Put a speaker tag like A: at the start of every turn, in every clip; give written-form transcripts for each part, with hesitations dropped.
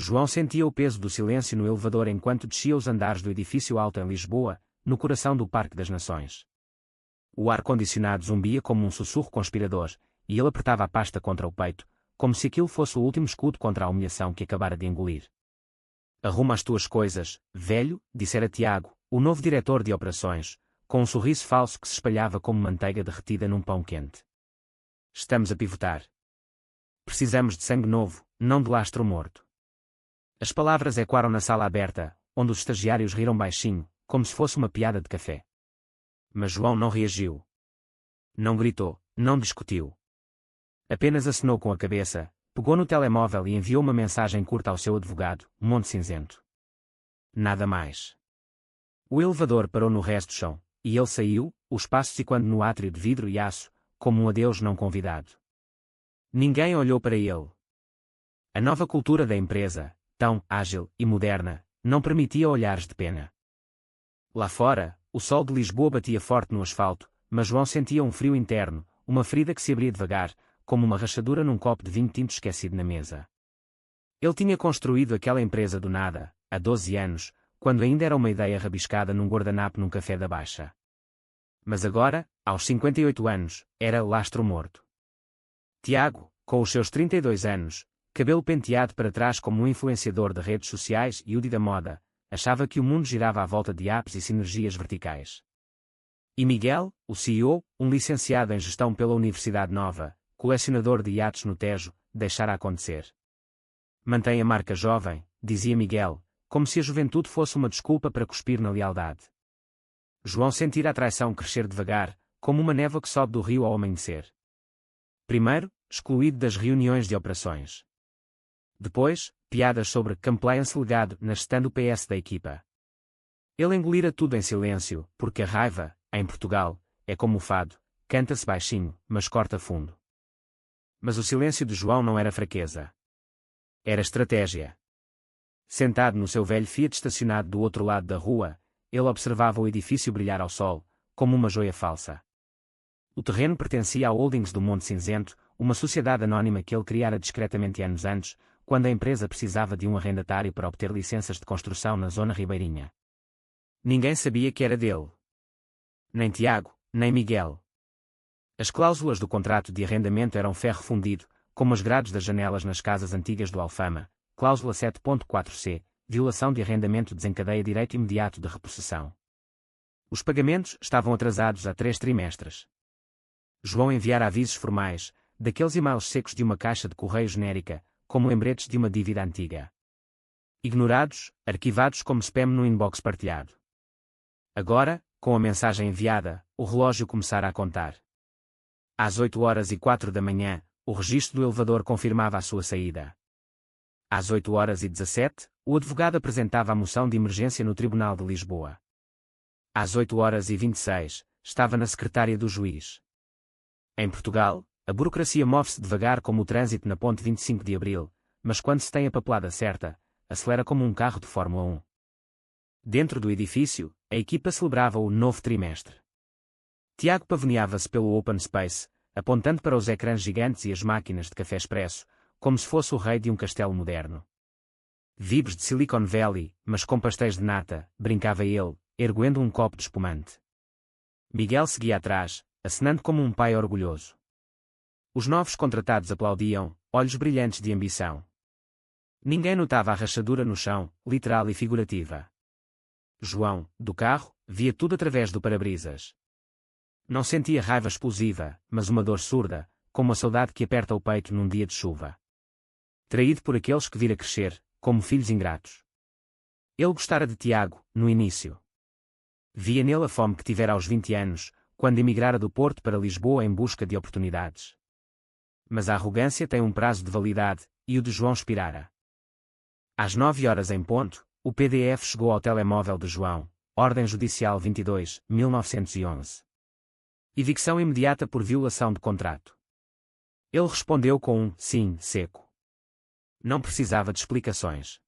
A: João sentia o peso do silêncio no elevador enquanto descia os andares do edifício alto em Lisboa, no coração do Parque das Nações. O ar-condicionado zumbia como um sussurro conspirador, e ele apertava a pasta contra o peito, como se aquilo fosse o último escudo contra a humilhação que acabara de engolir. Arruma as tuas coisas, velho, dissera Tiago, o novo diretor de operações, com um sorriso falso que se espalhava como manteiga derretida num pão quente. Estamos a pivotar. Precisamos de sangue novo, não de lastro morto. As palavras ecoaram na sala aberta, onde os estagiários riram baixinho, como se fosse uma piada de café. Mas João não reagiu. Não gritou, não discutiu. Apenas acenou com a cabeça, pegou no telemóvel e enviou uma mensagem curta ao seu advogado, Monte Cinzento. Nada mais. O elevador parou no resto do chão, e ele saiu, os passos ficando no átrio de vidro e aço, como um adeus não convidado. Ninguém olhou para ele. A nova cultura da empresa, tão ágil e moderna, não permitia olhares de pena. Lá fora, o sol de Lisboa batia forte no asfalto, mas João sentia um frio interno, uma ferida que se abria devagar, como uma rachadura num copo de vinho tinto esquecido na mesa. Ele tinha construído aquela empresa do nada, há 12 anos, quando ainda era uma ideia rabiscada num guardanapo num café da Baixa. Mas agora, aos 58 anos, era lastro morto. Tiago, com os seus 32 anos, cabelo penteado para trás como um influenciador de redes sociais e Udi da moda, achava que o mundo girava à volta de apps e sinergias verticais. E Miguel, o CEO, um licenciado em gestão pela Universidade Nova, colecionador de iates no Tejo, deixara acontecer. Mantém a marca jovem, dizia Miguel, como se a juventude fosse uma desculpa para cuspir na lealdade. João sentira a traição crescer devagar, como uma névoa que sobe do rio ao amanhecer. Primeiro, excluído das reuniões de operações. Depois, piadas sobre compliance legado na stand do PS da equipa. Ele engolira tudo em silêncio, porque a raiva, em Portugal, é como o fado, canta-se baixinho, mas corta fundo. Mas o silêncio de João não era fraqueza. Era estratégia. Sentado no seu velho Fiat estacionado do outro lado da rua, ele observava o edifício brilhar ao sol, como uma joia falsa. O terreno pertencia ao Holdings do Monte Cinzento, uma sociedade anónima que ele criara discretamente anos antes, quando a empresa precisava de um arrendatário para obter licenças de construção na zona ribeirinha. Ninguém sabia que era dele. Nem Tiago, nem Miguel. As cláusulas do contrato de arrendamento eram ferro fundido, como as grades das janelas nas casas antigas do Alfama. Cláusula 7.4c, violação de arrendamento desencadeia direito imediato de repossessão. Os pagamentos estavam atrasados há 3 trimestres. João enviara avisos formais, daqueles e-mails secos de uma caixa de correio genérica, como lembretes de uma dívida antiga. Ignorados, arquivados como spam no inbox partilhado. Agora, com a mensagem enviada, o relógio começara a contar. Às 8h04 da manhã, o registro do elevador confirmava a sua saída. Às 8h17, o advogado apresentava a moção de emergência no Tribunal de Lisboa. Às 8h26, estava na secretária do juiz. Em Portugal, a burocracia move-se devagar como o trânsito na ponte 25 de Abril, mas quando se tem a papelada certa, acelera como um carro de Fórmula 1. Dentro do edifício, a equipa celebrava o novo trimestre. Tiago pavoneava-se pelo open space, apontando para os ecrãs gigantes e as máquinas de café expresso, como se fosse o rei de um castelo moderno. Vibes de Silicon Valley, mas com pastéis de nata, brincava ele, erguendo um copo de espumante. Miguel seguia atrás, acenando como um pai orgulhoso. Os novos contratados aplaudiam, olhos brilhantes de ambição. Ninguém notava a rachadura no chão, literal e figurativa. João, do carro, via tudo através do para-brisas. Não sentia raiva explosiva, mas uma dor surda, como a saudade que aperta o peito num dia de chuva. Traído por aqueles que vira crescer, como filhos ingratos. Ele gostara de Tiago, no início. Via nele a fome que tivera aos 20 anos, quando emigrara do Porto para Lisboa em busca de oportunidades. Mas a arrogância tem um prazo de validade, e o de João expirara. Às 9h em ponto, o PDF chegou ao telemóvel de João, Ordem Judicial 22, 1911. Evicção imediata por violação de contrato. Ele respondeu com um sim seco. Não precisava de explicações.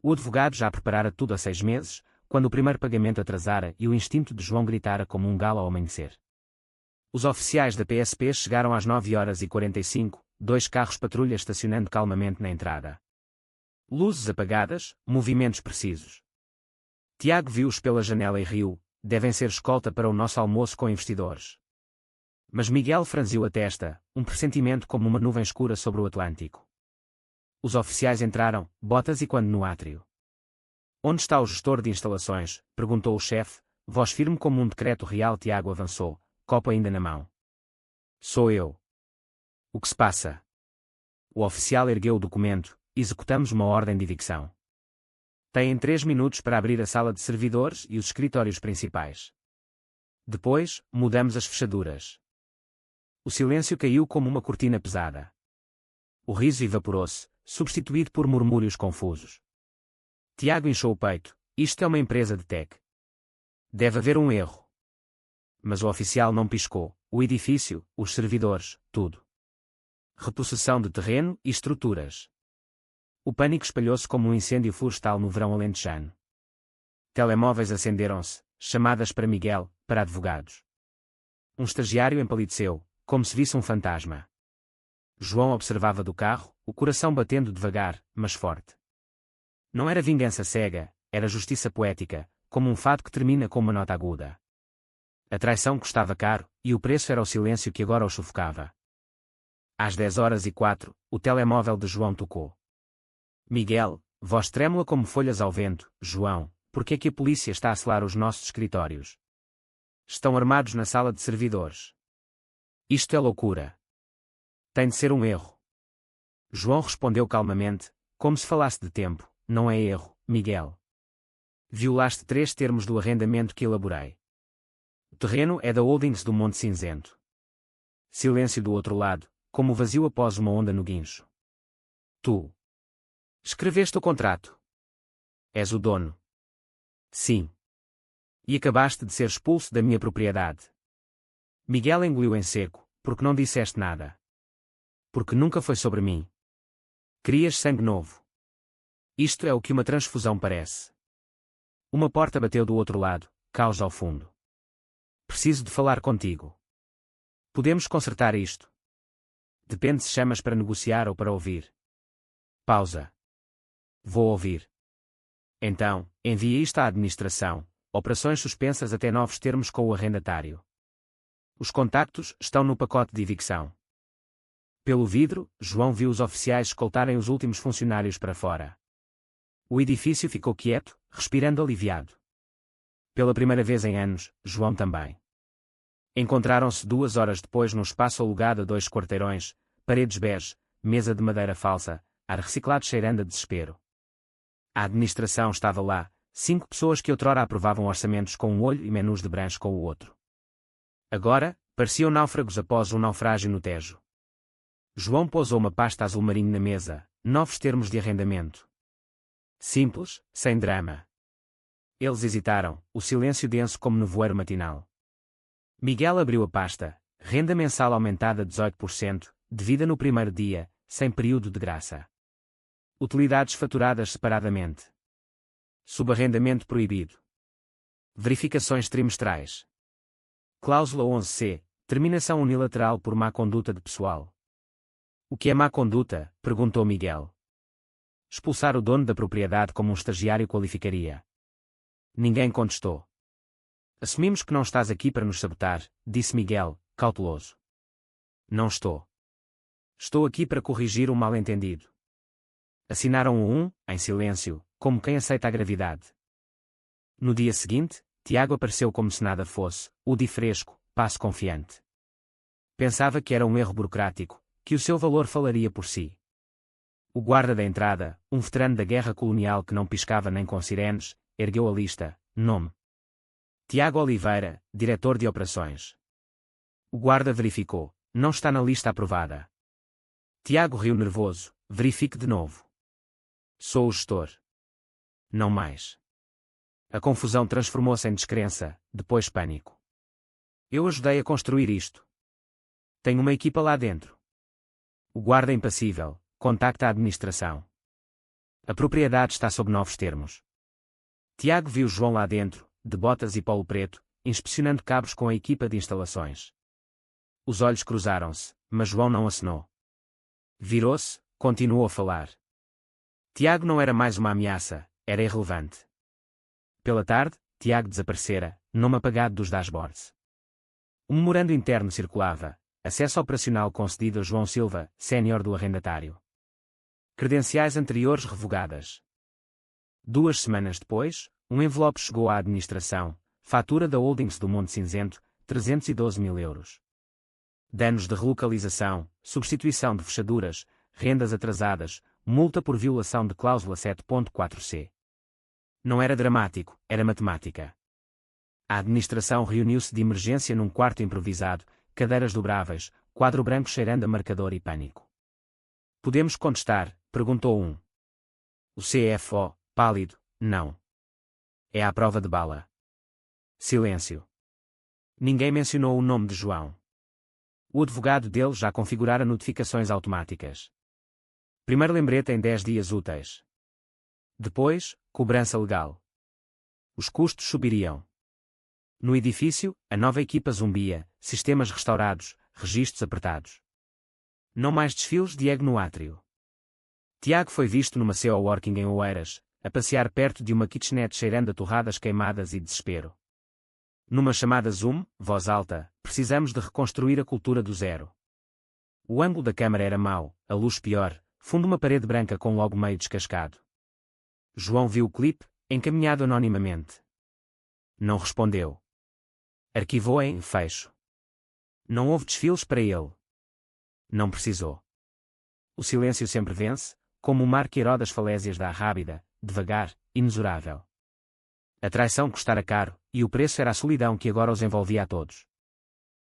A: O advogado já preparara tudo há 6 meses, quando o primeiro pagamento atrasara e o instinto de João gritara como um galo ao amanhecer. Os oficiais da PSP chegaram às 9h45, 2 carros patrulha estacionando calmamente na entrada. Luzes apagadas, movimentos precisos. Tiago viu-os pela janela e riu, devem ser escolta para o nosso almoço com investidores. Mas Miguel franziu a testa, um pressentimento como uma nuvem escura sobre o Atlântico. Os oficiais entraram, botas e quando no átrio. Onde está o gestor de instalações? Perguntou o chefe, voz firme como um decreto real. Tiago avançou, copo ainda na mão. Sou eu. O que se passa? O oficial ergueu o documento, executamos uma ordem de evicção. Têm 3 minutos para abrir a sala de servidores e os escritórios principais. Depois, mudamos as fechaduras. O silêncio caiu como uma cortina pesada. O riso evaporou-se, substituído por murmúrios confusos. Tiago inchou o peito. Isto é uma empresa de tech. Deve haver um erro. Mas o oficial não piscou. O edifício, os servidores, tudo. Repossessão de terreno e estruturas. O pânico espalhou-se como um incêndio florestal no verão alentejano. Telemóveis acenderam-se, chamadas para Miguel, para advogados. Um estagiário empalideceu, como se visse um fantasma. João observava do carro, o coração batendo devagar, mas forte. Não era vingança cega, era justiça poética, como um fado que termina com uma nota aguda. A traição custava caro, e o preço era o silêncio que agora o sufocava. Às 10h04, o telemóvel de João tocou. Miguel, voz trêmula como folhas ao vento. João, por que é que a polícia está a selar os nossos escritórios? Estão armados na sala de servidores. Isto é loucura. Tem de ser um erro. João respondeu calmamente, como se falasse de tempo. Não é erro, Miguel. Violaste 3 termos do arrendamento que elaborei. O terreno é da Holdings do Monte Cinzento. Silêncio do outro lado, como o vazio após uma onda no guincho. Tu. Escreveste o contrato. És o dono. Sim. E acabaste de ser expulso da minha propriedade. Miguel engoliu em seco, porque não disseste nada. Porque nunca foi sobre mim. Querias sangue novo. Isto é o que uma transfusão parece. Uma porta bateu do outro lado, caos ao fundo. Preciso de falar contigo. Podemos consertar isto. Depende se chamas para negociar ou para ouvir. Pausa. Vou ouvir. Então, envia isto à administração. Operações suspensas até novos termos com o arrendatário. Os contactos estão no pacote de evicção. Pelo vidro, João viu os oficiais escoltarem os últimos funcionários para fora. O edifício ficou quieto, respirando aliviado. Pela primeira vez em anos, João também. Encontraram-se 2 horas depois num espaço alugado a 2 quarteirões, paredes bege, mesa de madeira falsa, ar reciclado cheirando a desespero. A administração estava lá, 5 pessoas que outrora aprovavam orçamentos com um olho e menus de brancho com o outro. Agora, pareciam náufragos após um naufrágio no Tejo. João pousou uma pasta azul marinho na mesa, novos termos de arrendamento. Simples, sem drama. Eles hesitaram, o silêncio denso como nevoeiro matinal. Miguel abriu a pasta, renda mensal aumentada 18%, devida no primeiro dia, sem período de graça. Utilidades faturadas separadamente. Subarrendamento proibido. Verificações trimestrais. Cláusula 11C, terminação unilateral por má conduta de pessoal. O que é má conduta? Perguntou Miguel. Expulsar o dono da propriedade como um estagiário qualificaria. Ninguém contestou. Assumimos que não estás aqui para nos sabotar, disse Miguel, cauteloso. Não estou. Estou aqui para corrigir um mal-entendido. Assinaram o 1, em silêncio, como quem aceita a gravidade. No dia seguinte, Tiago apareceu como se nada fosse, UDI fresco, passo confiante. Pensava que era um erro burocrático, que o seu valor falaria por si. O guarda da entrada, um veterano da guerra colonial que não piscava nem com sirenes, ergueu a lista, nome. Tiago Oliveira, diretor de operações. O guarda verificou, não está na lista aprovada. Tiago riu nervoso, verifique de novo. Sou o gestor. Não mais. A confusão transformou-se em descrença, depois pânico. Eu ajudei a construir isto. Tenho uma equipa lá dentro. O guarda impassível, contacta a administração. A propriedade está sob novos termos. Tiago viu João lá dentro, de botas e polo preto, inspecionando cabos com a equipa de instalações. Os olhos cruzaram-se, mas João não acenou. Virou-se, continuou a falar. Tiago não era mais uma ameaça, era irrelevante. Pela tarde, Tiago desaparecera, nome apagado dos dashboards. Um memorando interno circulava, acesso operacional concedido a João Silva, sénior do arrendatário. Credenciais anteriores revogadas. 2 semanas depois, um envelope chegou à administração, fatura da Holdings do Monte Cinzento, 312 mil euros. Danos de relocalização, substituição de fechaduras, rendas atrasadas, multa por violação de cláusula 7.4c. Não era dramático, era matemática. A administração reuniu-se de emergência num quarto improvisado, cadeiras dobráveis, quadro branco cheirando a marcador e pânico. Podemos contestar? Perguntou um. O CFO, pálido, não. É à prova de bala. Silêncio. Ninguém mencionou o nome de João. O advogado dele já configurara notificações automáticas. Primeiro lembrete em 10 dias úteis. Depois, cobrança legal. Os custos subiriam. No edifício, a nova equipa zumbia, sistemas restaurados, registros apertados. Não mais desfiles de ego no átrio. Tiago foi visto numa CO Working em Oeiras, a passear perto de uma kitchenette cheirando a torradas queimadas e desespero. Numa chamada Zoom, voz alta, precisamos de reconstruir a cultura do zero. O ângulo da câmara era mau, a luz pior, fundo uma parede branca com logo meio descascado. João viu o clipe, encaminhado anonimamente. Não respondeu. Arquivou em fecho. Não houve desfiles para ele. Não precisou. O silêncio sempre vence, como o mar que erode as falésias da Arrábida, devagar, inexorável. A traição custara caro, e o preço era a solidão que agora os envolvia a todos.